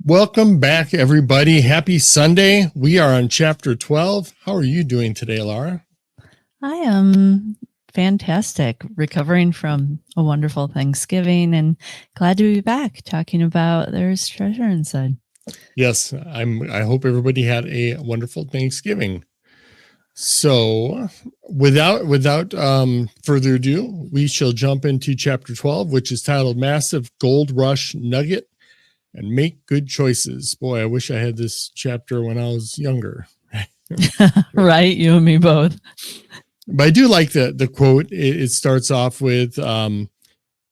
Welcome back, everybody. Happy Sunday. We are on chapter 12. How are you doing today, Laura? I am fantastic, recovering from a wonderful Thanksgiving and glad to be back talking about There's Treasure Inside. Yes, I hope everybody had a wonderful Thanksgiving. So, without further ado, we shall jump into chapter 12, which is titled Massive Gold Rush Nugget and Make Good Choices. Boy, I wish I had this chapter when I was younger. Right, you and me both. But I do like the quote. It starts off with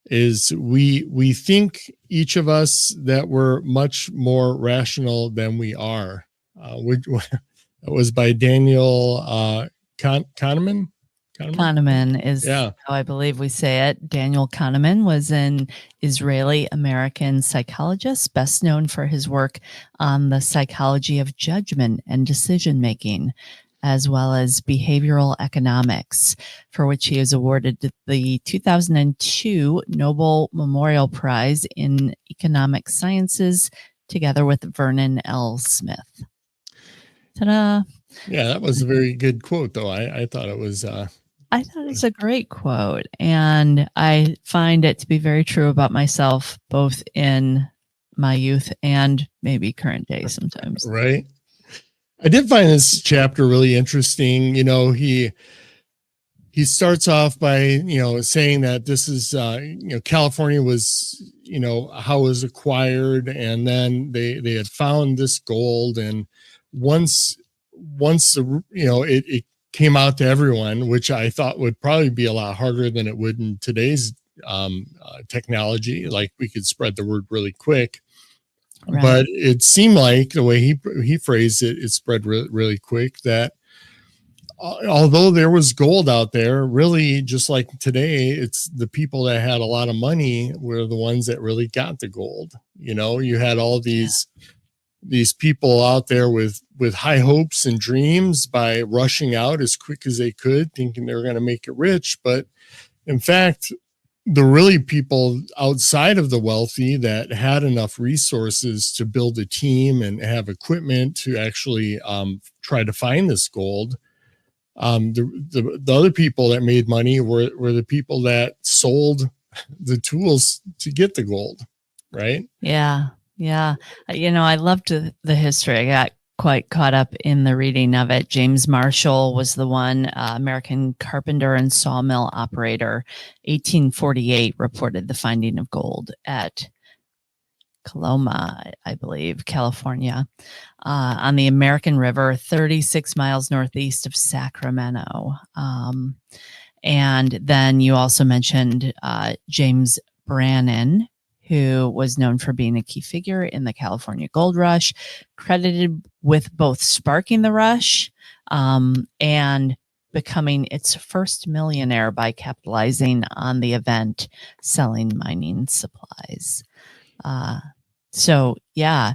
is we think each of us that we're much more rational than we are. Which it was by Daniel Kahneman. Kahneman is how I believe we say it. Daniel Kahneman was an Israeli-American psychologist, best known for his work on the psychology of judgment and decision-making, as well as behavioral economics, for which he was awarded the 2002 Nobel Memorial Prize in Economic Sciences, together with Vernon L. Smith. Ta-da! Yeah, that was a very good quote, though. I thought it was... I thought it's a great quote, and I find it to be very true about myself, both in my youth and maybe current day sometimes. Right. I did find this chapter really interesting. You know, he starts off by, saying that this is, California was, how it was acquired, and then they had found this gold, and once it came out to everyone, which I thought would probably be a lot harder than it would in today's technology. Like, we could spread the word really quick. Right. But it seemed like the way he phrased it, it spread really quick, that although there was gold out there, really, just like today, it's the people that had a lot of money were the ones that really got the gold. You had all these people out there with high hopes and dreams by rushing out as quick as they could, thinking they were going to make it rich. But in fact, the really people outside of the wealthy that had enough resources to build a team and have equipment to actually try to find this gold, the other people that made money were the people that sold the tools to get the gold, right? Yeah. I loved the history. I got quite caught up in the reading of it. James Marshall was the one, American carpenter and sawmill operator. 1848 reported the finding of gold at Coloma, I believe, California, on the American River, 36 miles northeast of Sacramento. And then you also mentioned James Brannan, who was known for being a key figure in the California Gold Rush, credited with both sparking the rush and becoming its first millionaire by capitalizing on the event, selling mining supplies. So yeah,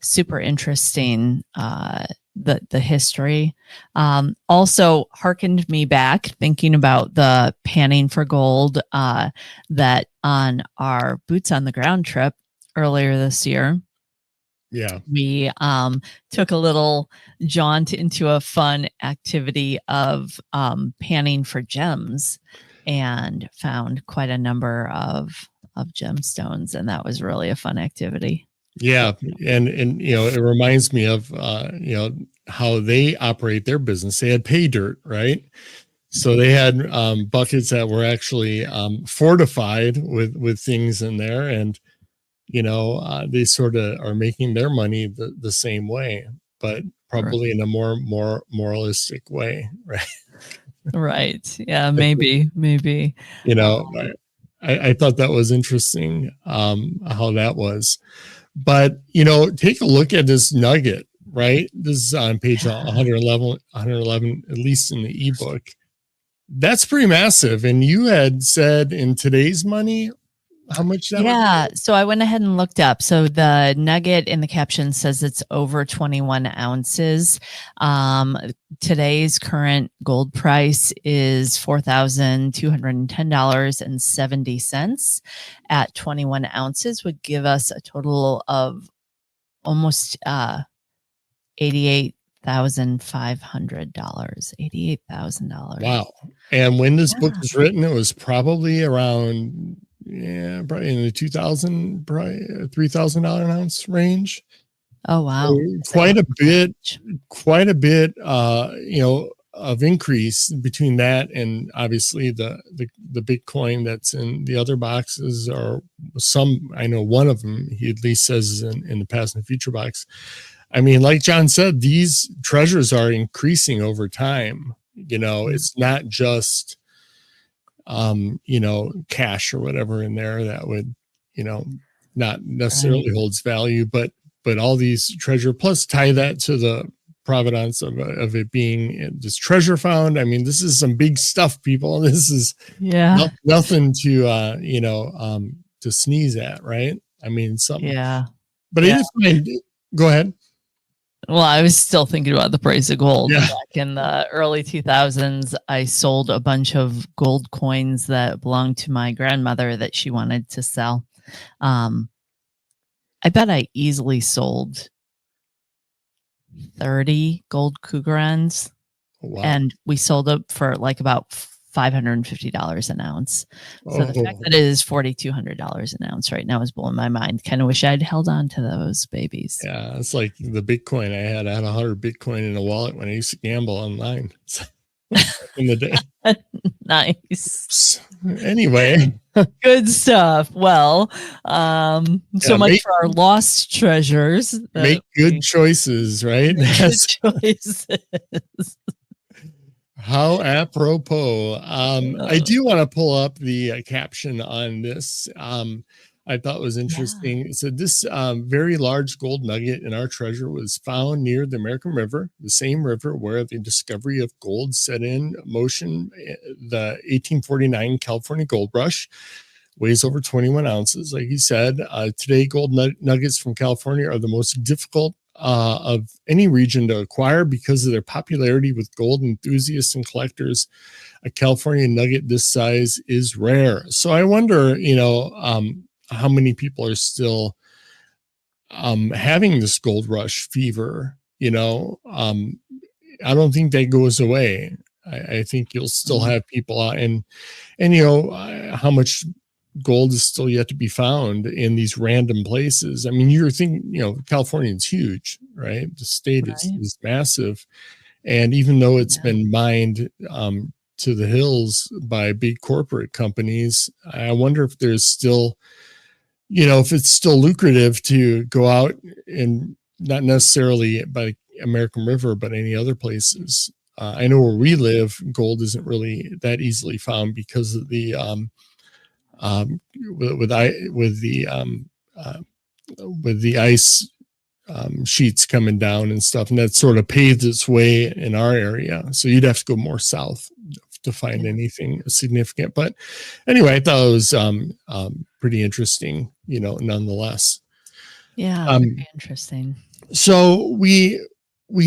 super interesting, the history. Also harkened me back thinking about the panning for gold, that on our boots on the ground trip earlier this year. Yeah. We took a little jaunt into a fun activity of panning for gems and found quite a number of gemstones, and that was really a fun activity. Yeah, and it reminds me of how they operate their business. They had pay dirt, right? So they had buckets that were actually fortified with things in there, and they sort of are making their money the same way, but probably in a more moralistic way, right? Right. Yeah, maybe. I thought that was interesting, how that was. But, take a look at this nugget, right? This is on page 111, at least in the ebook. That's pretty massive. And you had said in today's money, how much that was? So I went ahead and looked up. So the nugget in the caption says it's over 21 ounces. Today's current gold price is $4,210.70 at 21 ounces, would give us a total of almost $88,500. $88,000. Wow. And when this book Yeah. was written, it was probably around, probably in the 2000, probably $3,000 an ounce range. Oh wow. So quite a bit, of increase between that and obviously the Bitcoin that's in the other boxes, or some, I know one of them, he at least says in the past and future box. I mean, like John said, these treasures are increasing over time. It's not just, cash or whatever in there that would, not necessarily holds value, but all these treasure, plus tie that to the provenance of it being this treasure found. I mean, this is some big stuff, people. This is nothing to sneeze at, right? I mean, something. Yeah. But I just find, go ahead. Well, I was still thinking about the price of gold. Yeah. Back in the early 2000s, I sold a bunch of gold coins that belonged to my grandmother that she wanted to sell. I bet I easily sold 30 gold Krugerrands. Wow. And we sold it for like about $550 an ounce. So the fact that it is $4,200 an ounce right now is blowing my mind. Kind of wish I'd held on to those babies. Yeah, it's like the Bitcoin I had 100 Bitcoin in a wallet when I used to gamble online in the day. Nice. Anyway, good stuff. Well, so much for our lost treasures. Make good choices, right? Good choices. How apropos. I do want to pull up the caption on this. I thought was interesting. It said this very large gold nugget in our treasure was found near the American River, the same river where the discovery of gold set in motion the 1849 California gold rush. Weighs over 21 ounces. Like he said, today gold nuggets from California are the most difficult of any region to acquire because of their popularity with gold enthusiasts and collectors. A California nugget this size is rare. So I wonder, how many people are still having this gold rush fever. I don't think that goes away. I think you'll still have people out and how much gold is still yet to be found in these random places. I mean, you're thinking, California is huge, right? The state is massive. And even though it's been mined to the hills by big corporate companies, I wonder if there's still, if it's still lucrative to go out and not necessarily by American River, but any other places. I know where we live, gold isn't really that easily found because of the with the ice sheets coming down and stuff, and that sort of paved its way in our area. So you'd have to go more south to find anything significant. But anyway, I thought it was pretty interesting, nonetheless. Yeah, very interesting. So we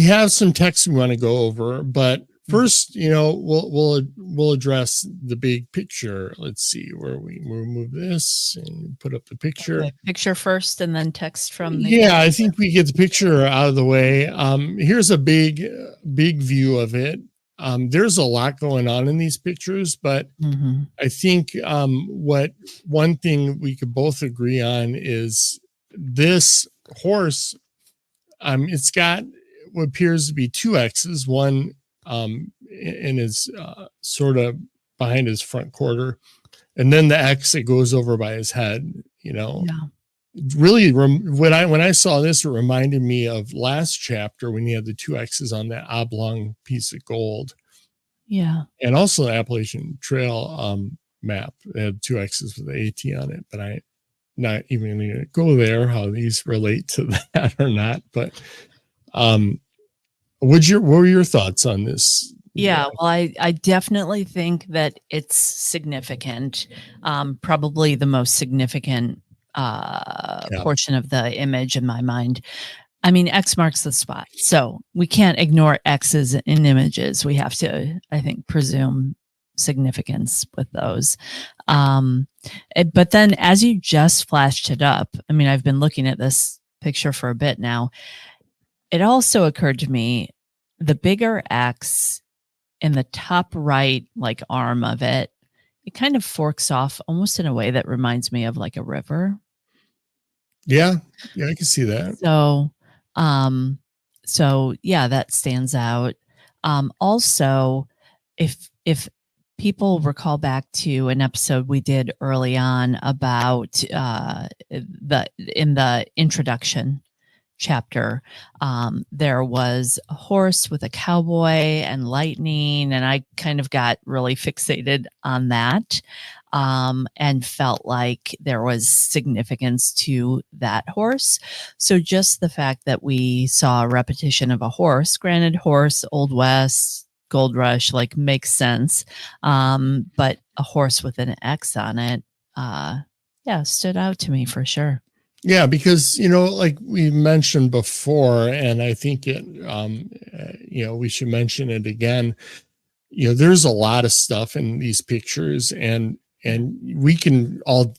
have some text we want to go over, but first, we'll address the big picture. Let's see where we'll move this and put up the picture. Okay, picture first, and then text from the. Yeah, I think we get the picture out of the way. Here's a big view of it. There's a lot going on in these pictures, but I think one thing we could both agree on is this horse. It's got what appears to be two X's, one in his sort of behind his front quarter, and then the X that goes over by his head. Really, when I saw this, it reminded me of last chapter when you had the two X's on that oblong piece of gold. Yeah, and also the Appalachian Trail map. It had two X's with the AT on it, but I'm not even going to go there how these relate to that or not. But what were your thoughts on this? Yeah, well, I definitely think that it's significant. Probably the most significant portion of the image in my mind. I mean, X marks the spot. So we can't ignore X's in images. We have to, I think, presume significance with those. But then as you just flashed it up, I mean, I've been looking at this picture for a bit now. It also occurred to me the bigger X in the top right, like arm of it, it kind of forks off almost in a way that reminds me of like a river. Yeah. Yeah, I can see that. So yeah, that stands out. Also, if people recall back to an episode we did early on about in the introduction chapter, there was a horse with a cowboy and lightning, and I kind of got really fixated on that, and felt like there was significance to that horse. So just the fact that we saw a repetition of a horse, granted, horse, Old West, Gold Rush, like makes sense, but a horse with an X on it, yeah, stood out to me for sure. Yeah, because like we mentioned before, and I think we should mention it again. There's a lot of stuff in these pictures, and we can all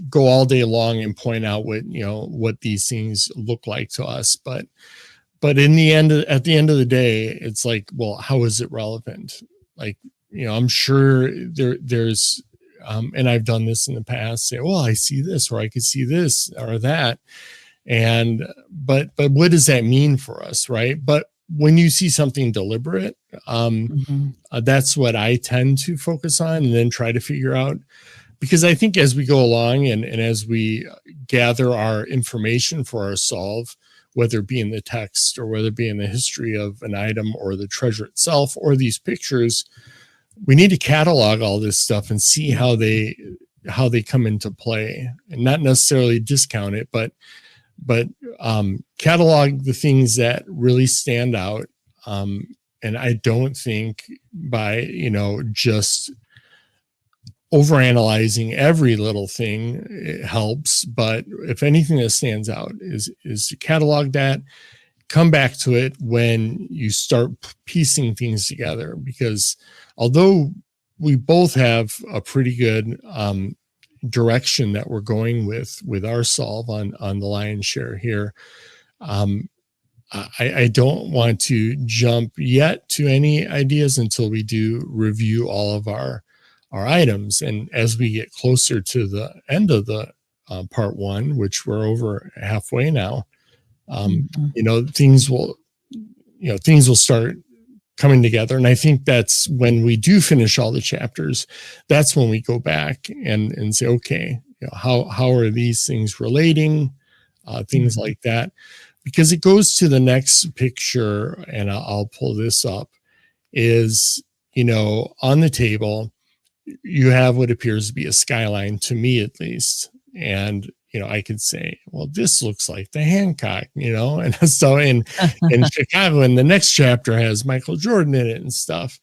go all day long and point out what these things look like to us, but at the end of the day, it's like, well, how is it relevant? Like, I'm sure there's and I've done this in the past, say, well, I see this, or I could see this or that. But what does that mean for us? Right. But when you see something deliberate, that's what I tend to focus on and then try to figure out, because I think as we go along and as we gather our information for our solve, whether it be in the text or whether it be in the history of an item or the treasure itself or these pictures, we need to catalog all this stuff and see how they come into play, and not necessarily discount it, but catalog the things that really stand out. And I don't think by just overanalyzing every little thing it helps, but if anything that stands out is to catalog that, come back to it when you start piecing things together, because although we both have a pretty good direction that we're going with our solve on the lion's share here, I don't want to jump yet to any ideas until we do review all of our items. And as we get closer to the end of the part one, which we're over halfway now, things will start coming together. And I think that's when we do finish all the chapters, that's when we go back and say, okay, how are these things relating, things like that, because it goes to the next picture. And I'll pull this up, is, on the table, you have what appears to be a skyline, to me at least. And I could say, well, this looks like the Hancock, and so in Chicago, and the next chapter has Michael Jordan in it and stuff.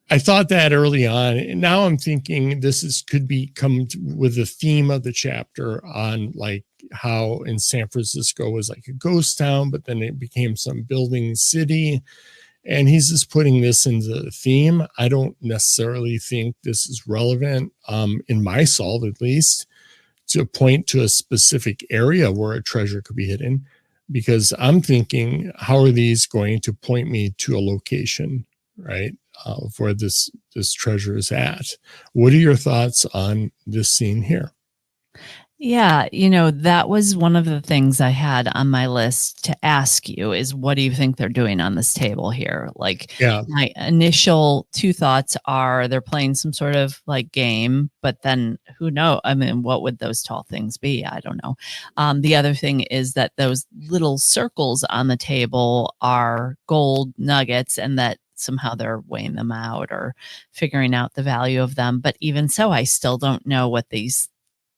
I thought that early on, and now I'm thinking this could come with the theme of the chapter on like how in San Francisco was like a ghost town, but then it became some building city. And he's just putting this into the theme. I don't necessarily think this is relevant, in my solve at least, to point to a specific area where a treasure could be hidden, because I'm thinking, how are these going to point me to a location, right, where this treasure is at? What are your thoughts on this scene here? Yeah, that was one of the things I had on my list to ask you is, what do you think they're doing on this table here? Like, yeah, my initial two thoughts are they're playing some sort of like game, but then who knows? I mean, what would those tall things be? I don't know. The other thing is that those little circles on the table are gold nuggets, and that somehow they're weighing them out or figuring out the value of them. But even so, I still don't know what these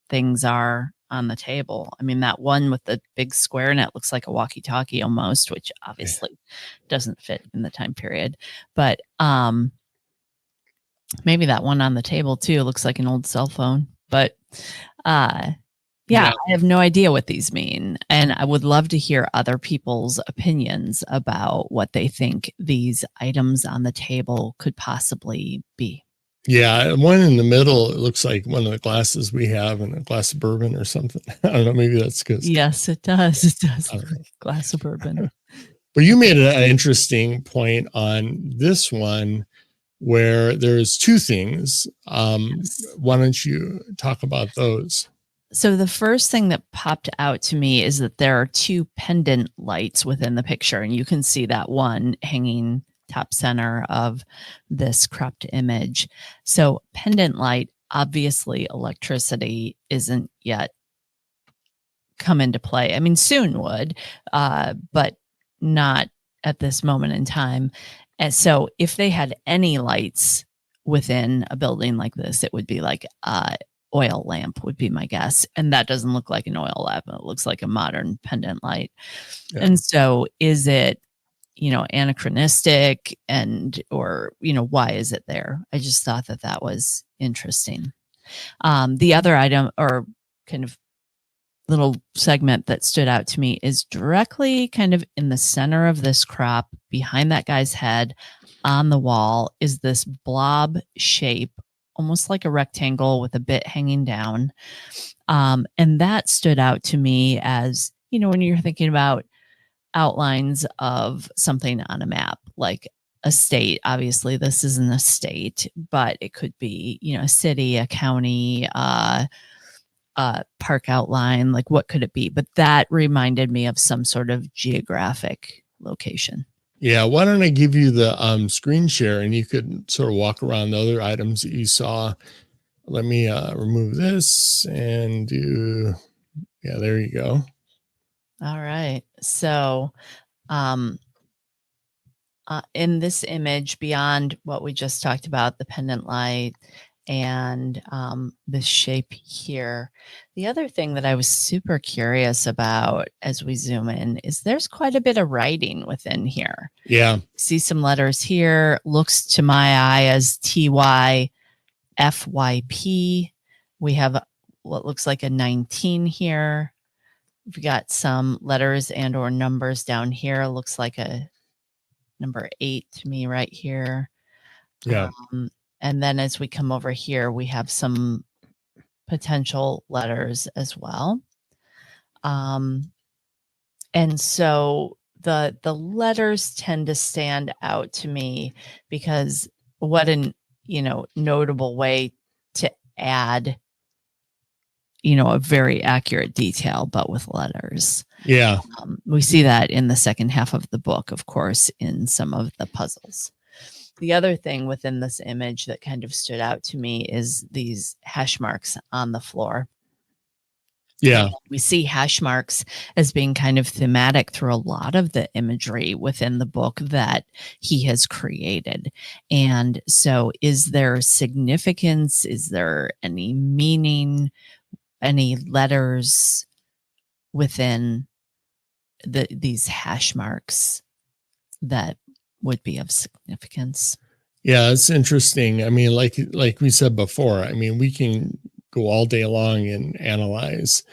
things are on the table. I mean, that one with the big square net looks like a walkie-talkie almost, which obviously doesn't fit in the time period. But maybe that one on the table too looks like an old cell phone. But yeah, I have no idea what these mean. And I would love to hear other people's opinions about what they think these items on the table could possibly be. Yeah, one in the middle, it looks like one of the glasses we have in a glass of bourbon or something. I don't know. Maybe that's because Yes, it does. It does I look don't like know. a glass of bourbon. But you made an interesting point on this one where there's two things. Yes. Why don't you talk about those? So the first thing that popped out to me is that there are two pendant lights within the picture, and you can see that one hanging top center of this cropped image. So pendant light, obviously electricity isn't yet come into play. I mean, soon would, but not at this moment in time. And so if they had any lights within a building like this, it would be like oil lamp would be my guess. And that doesn't look like an oil lamp. It looks like a modern pendant light. Yeah. And so is it, anachronistic or, why is it there? I just thought that that was interesting. The other item or kind of little segment that stood out to me is directly kind of in the center of this crop behind that guy's head on the wall is this blob shape, almost like a rectangle with a bit hanging down. And that stood out to me as, when you're thinking about outlines of something on a map, like a state. Obviously, this isn't a state, but it could be, a city, a county, park outline. Like, what could it be? But that reminded me of some sort of geographic location. Yeah, why don't I give you the screen share and you could sort of walk around the other items that you saw. Let me remove this and do, yeah, there you go. All right. So in this image, beyond what we just talked about, the pendant light and this shape here, the other thing that I was super curious about as we zoom in is there's quite a bit of writing within here. Yeah. See some letters here. Looks to my eye as TYFYP. We have what looks like a 19 here. We've got some letters and or numbers down here. Looks like a number 8 to me right here. Yeah. And then as we come over here, we have some potential letters as well. And so the letters tend to stand out to me because what an notable way to add a very accurate detail, but with letters. Yeah. We see that in the second half of the book, of course, in some of the puzzles. The other thing within this image that kind of stood out to me is these hash marks on the floor. Yeah. We see hash marks as being kind of thematic through a lot of the imagery within the book that he has created. And so is there significance? Is there any meaning, any letters within these hash marks that would be of significance? Yeah, it's interesting. I mean, like we said before, I mean, we can go all day long and analyze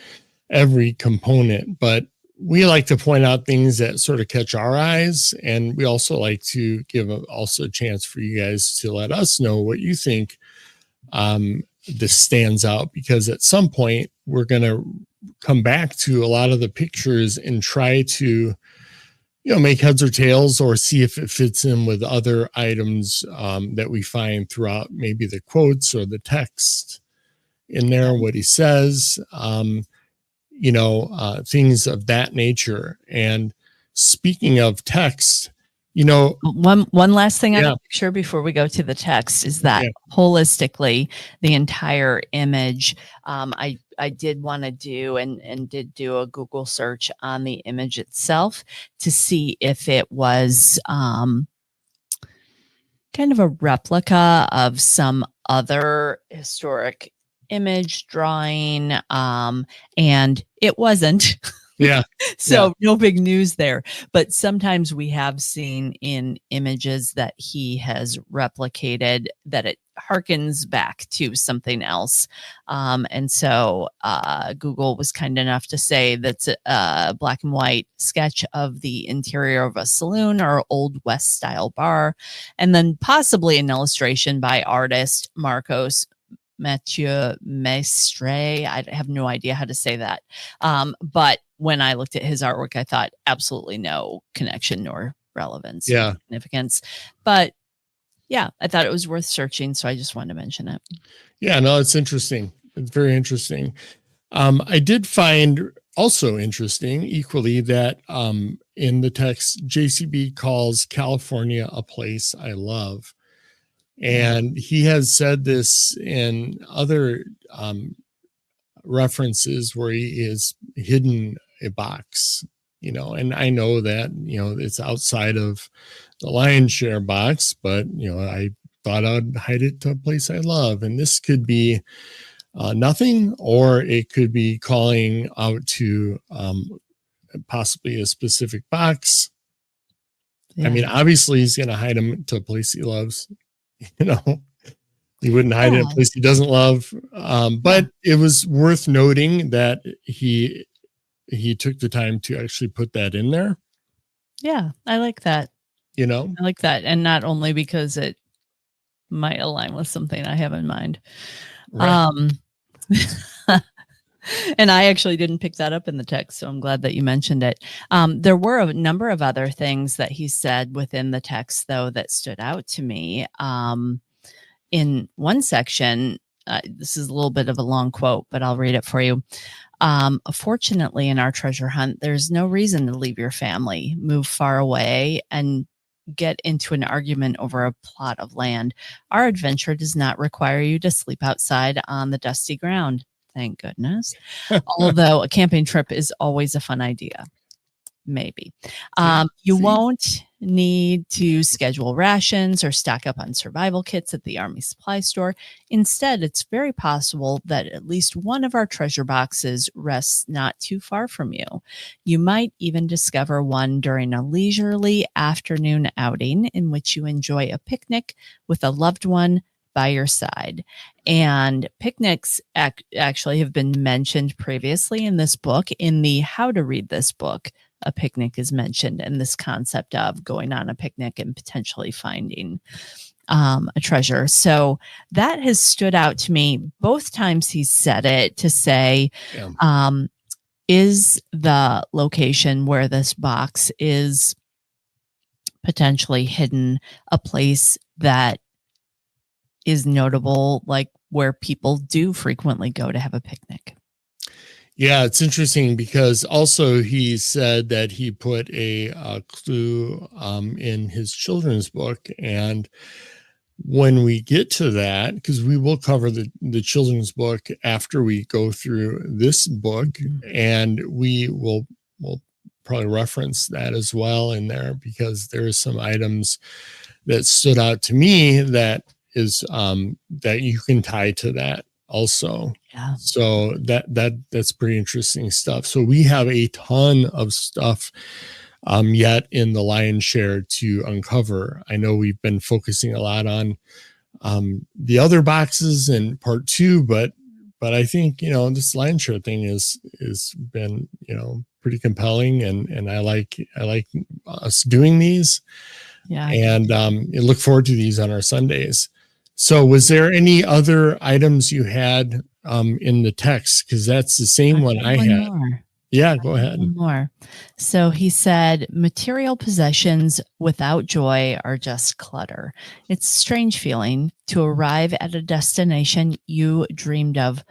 every component, but we like to point out things that sort of catch our eyes, and we also like to give also a chance for you guys to let us know what you think this stands out, because at some point we're going to come back to a lot of the pictures and try to make heads or tails or see if it fits in with other items that we find throughout, maybe the quotes or the text in there, what he says, things of that nature. And speaking of text, one last thing on the picture before we go to the text is that holistically, the entire image, I did want to do and did do a Google search on the image itself to see if it was kind of a replica of some other historic image drawing, and it wasn't. Yeah. So no big news there. But sometimes we have seen in images that he has replicated that it harkens back to something else. And so Google was kind enough to say that's a black and white sketch of the interior of a saloon or old West style bar, and then possibly an illustration by artist Marcos Mathieu Mestre. I have no idea how to say that. But when I looked at his artwork, I thought absolutely no connection nor relevance or significance. But yeah, I thought it was worth searching, so I just wanted to mention it. Yeah, no, it's interesting. It's very interesting. I did find also interesting equally that in the text, JCB calls California a place I love. And he has said this in other references where he is hidden a box, and I know that, it's outside of the lion's share box, but, I thought I'd hide it to a place I love. And this could be nothing, or it could be calling out to possibly a specific box. Yeah. I mean, obviously he's going to hide him to a place he loves. He wouldn't hide in a place he doesn't love. But it was worth noting that he took the time to actually put that in there. Yeah, I like that. I like that. And not only because it might align with something I have in mind. Right. And I actually didn't pick that up in the text, so I'm glad that you mentioned it. There were a number of other things that he said within the text, though, that stood out to me. In one section, this is a little bit of a long quote, but I'll read it for you. Fortunately, in our treasure hunt, there's no reason to leave your family, move far away, and get into an argument over a plot of land. Our adventure does not require you to sleep outside on the dusty ground. Thank goodness. Although a camping trip is always a fun idea. Maybe. You won't need to schedule rations or stock up on survival kits at the Army Supply Store. Instead, it's very possible that at least one of our treasure boxes rests not too far from you. You might even discover one during a leisurely afternoon outing in which you enjoy a picnic with a loved one by your side. And picnics actually have been mentioned previously in this book. In the How to Read This Book, a picnic is mentioned, and this concept of going on a picnic and potentially finding a treasure. So that has stood out to me both times he said it, to say, is the location where this box is potentially hidden a place that is notable, like where people do frequently go to have a picnic? Yeah, it's interesting because also he said that he put a clue in his children's book. And when we get to that, because we will cover the children's book after we go through this book, and we'll probably reference that as well in there, because there are some items that stood out to me that is that you can tie to that also. Yeah. So that's pretty interesting stuff. So we have a ton of stuff yet in the lion's share to uncover. I know we've been focusing a lot on the other boxes in part 2, but I think this lion's share thing is been pretty compelling, and I like us doing these. Yeah. And I look forward to these on our Sundays. So was there any other items you had in the text? Because that's the same one I had. More. Yeah, go ahead. One more. So he said, material possessions without joy are just clutter. It's a strange feeling to arrive at a destination you dreamed of,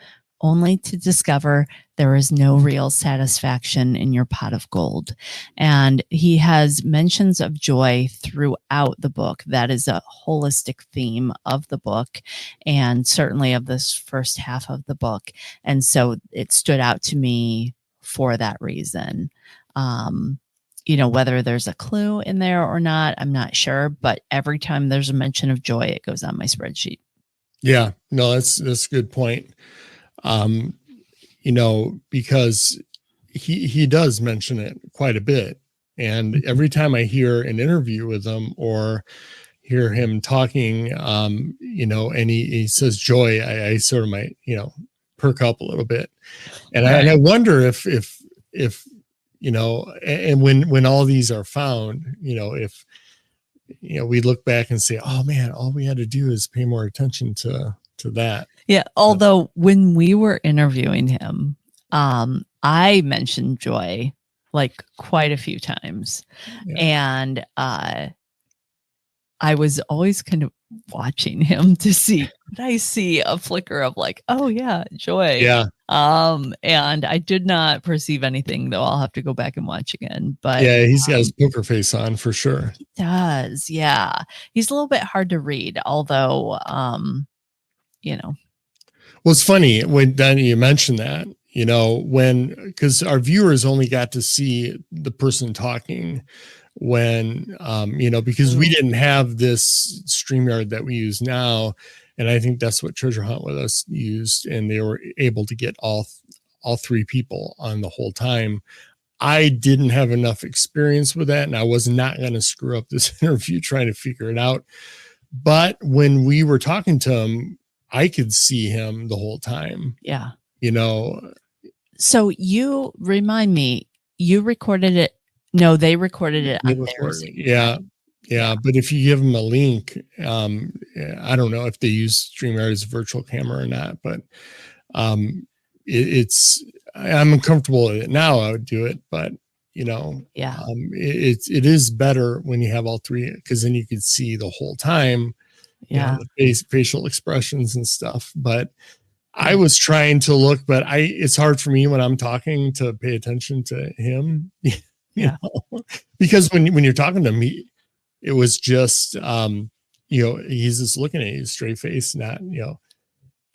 only to discover there is no real satisfaction in your pot of gold. And he has mentions of joy throughout the book. That is a holistic theme of the book, and certainly of this first half of the book. And so it stood out to me for that reason. Whether there's a clue in there or not, I'm not sure, but every time there's a mention of joy, it goes on my spreadsheet. Yeah, no, that's a good point. Because he does mention it quite a bit. And every time I hear an interview with him or hear him talking, and he says joy, I sort of might, perk up a little bit. And I wonder if, and when all these are found, if, we look back and say, oh man, all we had to do is pay more attention to that. Yeah. Although when we were interviewing him, I mentioned joy like quite a few times. Yeah. And I was always kind of watching him to see, could I see a flicker of like, oh yeah, joy. Yeah. And I did not perceive anything, though. I'll have to go back and watch again. But yeah, he's got his poker face on for sure. He does. Yeah. He's a little bit hard to read, although, well, it's funny when Danny, you mentioned that, because our viewers only got to see the person talking when, because we didn't have this StreamYard that we use now. And I think that's what Treasure Hunt With Us used. And they were able to get all three people on the whole time. I didn't have enough experience with that. And I was not going to screw up this interview trying to figure it out. But when we were talking to him, I could see him the whole time. Yeah. So you remind me, you recorded it. No, they recorded it on theirs. Yeah. Yeah. But if you give them a link, I don't know if they use StreamYard as a virtual camera or not, but I'm uncomfortable with it now. I would do it, but it is better when you have all three, because then you could see the whole time. Yeah. The facial expressions and stuff. But I was trying to look, but it's hard for me when I'm talking to pay attention to him, because when you're talking to me, it was just, he's just looking at you straight face, not,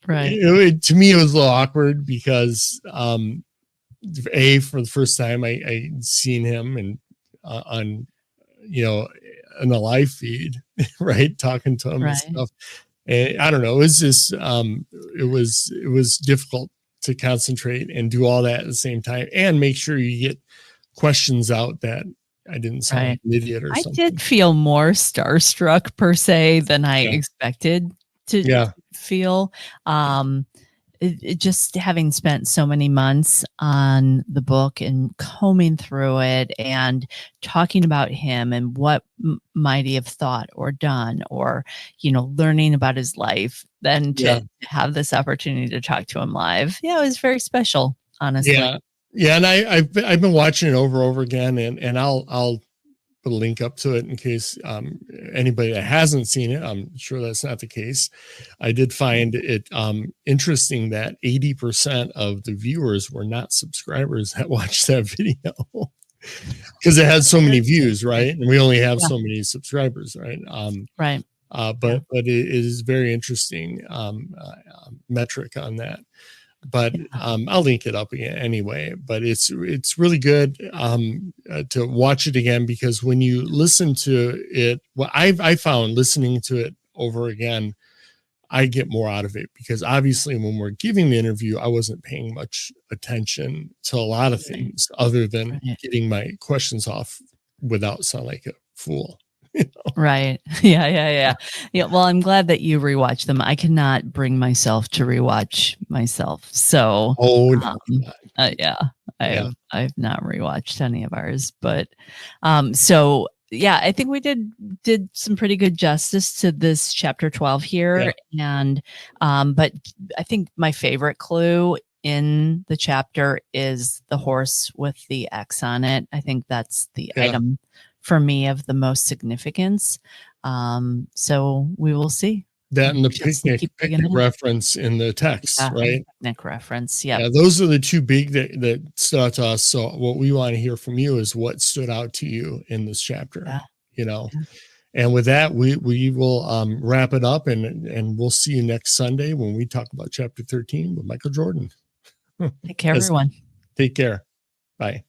right. To me, it was a little awkward because, for the first time I seen him and on, in the live feed, right, talking to him and stuff. And I don't know, it was just it was difficult to concentrate and do all that at the same time and make sure you get questions out that I didn't sound like an idiot or something. I did feel more starstruck per se than I expected to feel. Just having spent so many months on the book and combing through it and talking about him and what might he have thought or done, or, learning about his life, then to have this opportunity to talk to him live. Yeah, it was very special, honestly. Yeah. Yeah. And I've been watching it over and over again, and I'll put a link up to it in case anybody that hasn't seen it. I'm sure that's not the case. I did find it interesting that 80% of the viewers were not subscribers that watched that video, because it had so many views, right? And we only have so many subscribers, right? Right. But it is very interesting metric on that. But I'll link it up again anyway. But it's really good to watch it again, because when you listen to it, I found listening to it over again, I get more out of it, because obviously when we're giving the interview, I wasn't paying much attention to a lot of things other than getting my questions off without sounding like a fool. Right. Yeah. Well, I'm glad that you rewatched them. I cannot bring myself to rewatch myself. So, I have not rewatched any of ours, but, I think we did some pretty good justice to this chapter 12 here. Yeah. And, but I think my favorite clue in the chapter is the horse with the X on it. I think that's the item for me of the most significance. So we will see. That and the picnic reference in the text, right? Picnic reference, yeah. Those are the two big that stood out to us. So what we want to hear from you is what stood out to you in this chapter, And with that, we will wrap it up, and we'll see you next Sunday when we talk about chapter 13 with Michael Jordan. Take care, everyone. Take care. Bye.